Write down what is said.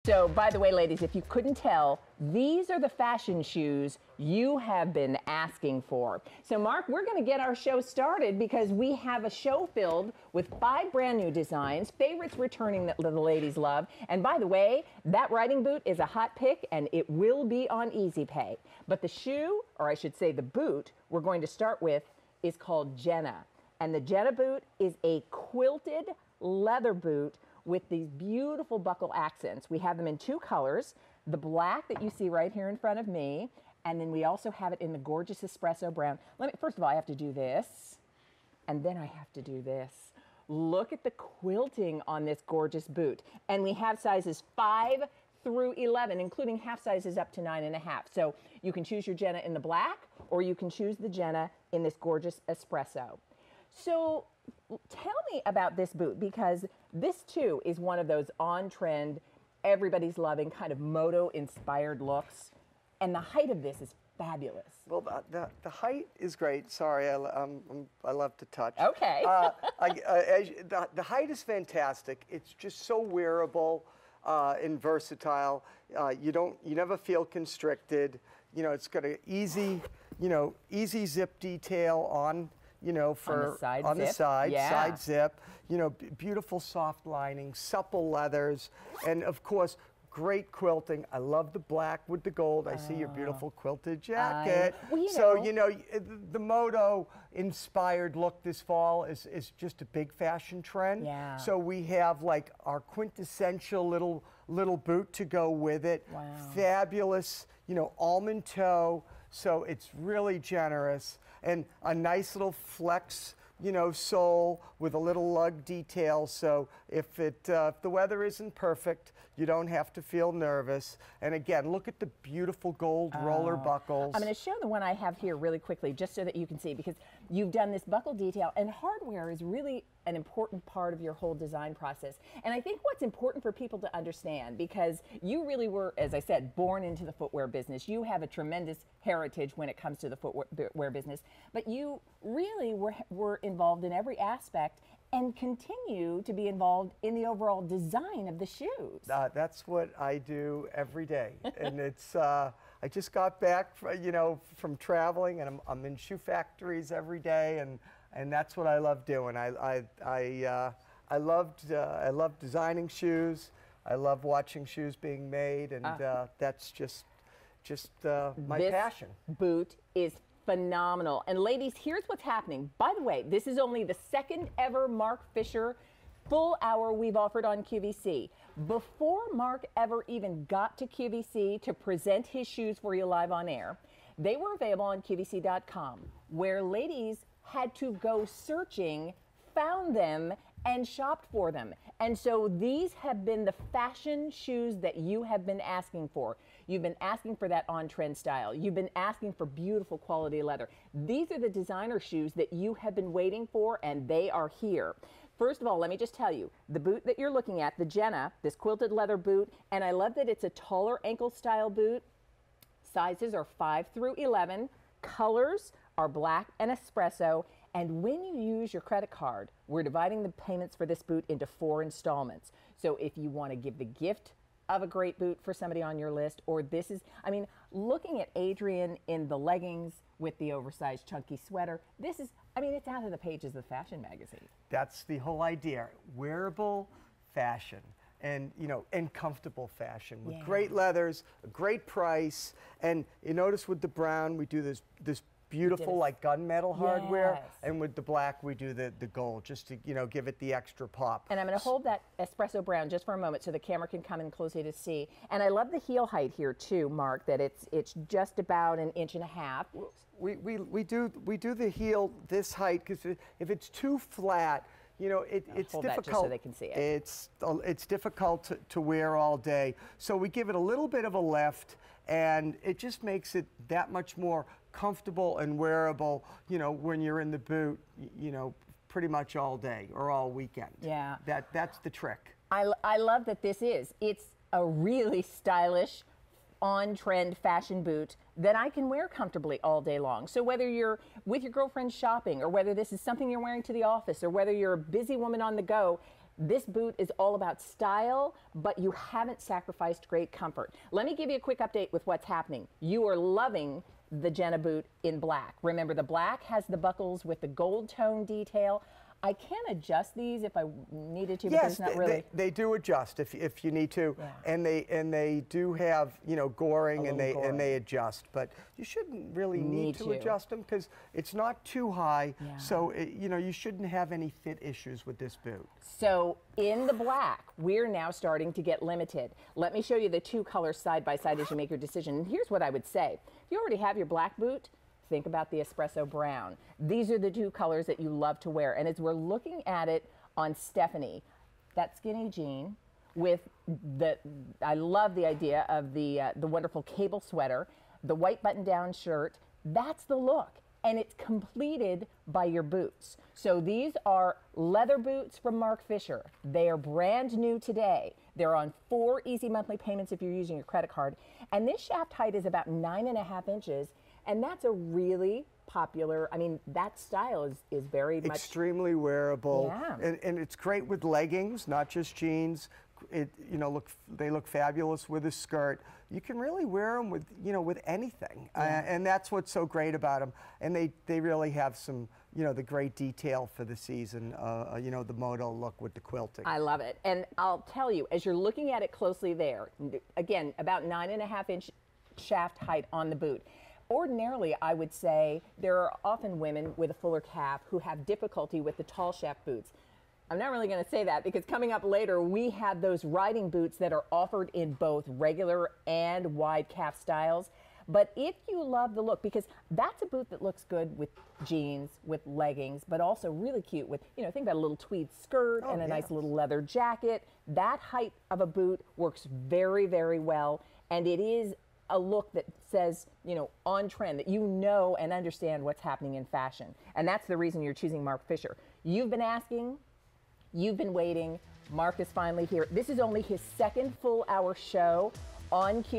So, by the way, ladies, if you couldn't tell, these are the fashion shoes you have been asking for. So, Mark, we're going to get our show started because we have a show filled with 5 brand new designs, favorites returning that the ladies love. And by the way, that riding boot is a hot pick and it will be on Easy Pay. But the shoe, or I should say the boot, we're going to start with is called Jenna. And the Jenna boot is a quilted leather boot with these beautiful buckle accents. We have them in 2 colors, the black that you see right here in front of me, and then we also have it in the gorgeous espresso brown. First of all, I have to do this, and then I have to do this. Look at the quilting on this gorgeous boot. And we have sizes 5 through 11, including half sizes up to 9.5. So you can choose your Jenna in the black, or you can choose the Jenna in this gorgeous espresso. So tell me about this boot, because this too is one of those on-trend, everybody's loving kind of moto-inspired looks, and the height of this is fabulous. Well, the height is great. Sorry, I love to touch. Okay. The height is fantastic. It's just so wearable and versatile. You never feel constricted. You know, it's got an easy zip detail on. For on the side, side zip, beautiful soft lining, supple leathers, and of course, great quilting. I love the black with the gold. I see your beautiful quilted jacket. The moto-inspired look this fall is just a big fashion trend. Yeah. So we have like our quintessential little boot to go with it. Wow. Fabulous, almond toe. So it's really generous. And a nice little flex, sole with a little lug detail. So if the weather isn't perfect, you don't have to feel nervous. And again, look at the beautiful gold roller buckles. I'm going to show the one I have here really quickly, just so that you can see, because you've done this buckle detail, and hardware is really an important part of your whole design process. And I think what's important for people to understand, because you really were, as I said, born into the footwear business. You have a tremendous heritage when it comes to the footwear business, but you really were involved in every aspect and continue to be involved in the overall design of the shoes. That's what I do every day. And it's, I just got back from traveling, and I'm in shoe factories every day, and that's what I love doing. I love designing shoes. I love watching shoes being made, and that's just my passion. This boot is phenomenal. And ladies, here's what's happening. By the way, this is only the 2nd ever Marc Fisher full hour we've offered on QVC. Before Marc ever even got to QVC to present his shoes for you live on air, they were available on QVC.com, where ladies had to go searching, found them, and shopped for them. And so these have been the fashion shoes that you have been asking for. You've been asking for that on-trend style. You've been asking for beautiful quality leather. These are the designer shoes that you have been waiting for, and they are here. First of all, let me just tell you, the boot that you're looking at, the Jenna, this quilted leather boot, and I love that it's a taller ankle style boot. Sizes are 5 through 11. Colors are black and espresso. And when you use your credit card, we're dividing the payments for this boot into 4 installments. So if you want to give the gift of a great boot for somebody on your list, or this is, I mean, looking at Adrian in the leggings with the oversized chunky sweater, this is, I mean, it's out of the pages of the fashion magazine. That's the whole idea. Wearable fashion. And and comfortable fashion with great leathers, a great price, and you notice with the brown we do this beautiful like gunmetal hardware, and with the black we do the gold, just to give it the extra pop. And I'm going to hold that espresso brown just for a moment so the camera can come in closely to see. And I love the heel height here too, Marc, that it's just about 1.5 inches. We do the heel this height because if it's too flat, it's hold difficult. That just so they can see it. It's difficult to wear all day. So we give it a little bit of a lift, and it just makes it that much more comfortable and wearable, when you're in the boot, pretty much all day or all weekend. Yeah. That's the trick. I love that it's a really stylish, on-trend fashion boot that I can wear comfortably all day long. So whether you're with your girlfriend shopping, or whether this is something you're wearing to the office, or whether you're a busy woman on the go, This boot is all about style, but you haven't sacrificed great comfort. Let me give you a quick update with what's happening. You are loving the Jenna boot in black. Remember, the black has the buckles with the gold tone detail. I can adjust these if I needed to, but yes, there's not really. They do adjust if you need to, and they do have goring and they adjust, but you shouldn't really need to adjust them because it's not too high, so you shouldn't have any fit issues with this boot. So in the black, we're now starting to get limited. Let me show you the two colors side by side as you make your decision. And here's what I would say: if you already have your black boot, think about the espresso brown. These are the two colors that you love to wear. And as we're looking at it on Stephanie, that skinny jean with I love the idea of the wonderful cable sweater, the white button-down shirt. That's the look. And it's completed by your boots. So these are leather boots from Marc Fisher. They are brand new today. They're on 4 easy monthly payments if you're using your credit card. And this shaft height is about 9.5 inches. And that's a really popular, I mean, that style is very much extremely wearable. Yeah. And it's great with leggings, not just jeans. They look fabulous with a skirt. You can really wear them with with anything, and that's what's so great about them. And they really have some the great detail for the season. The moto look with the quilting. I love it, and I'll tell you, as you're looking at it closely there, again, about 9.5 inch shaft height on the boot. Ordinarily, I would say there are often women with a fuller calf who have difficulty with the tall shaft boots. I'm not really going to say that because coming up later, we have those riding boots that are offered in both regular and wide calf styles. But if you love the look, because that's a boot that looks good with jeans, with leggings, but also really cute with, think about a little tweed skirt and a nice little leather jacket. That height of a boot works very, very well. And it is a look that says, on trend, that and understand what's happening in fashion. And that's the reason you're choosing Marc Fisher. You've been asking, you've been waiting. Marc is finally here. This is only his second full hour show on QVC.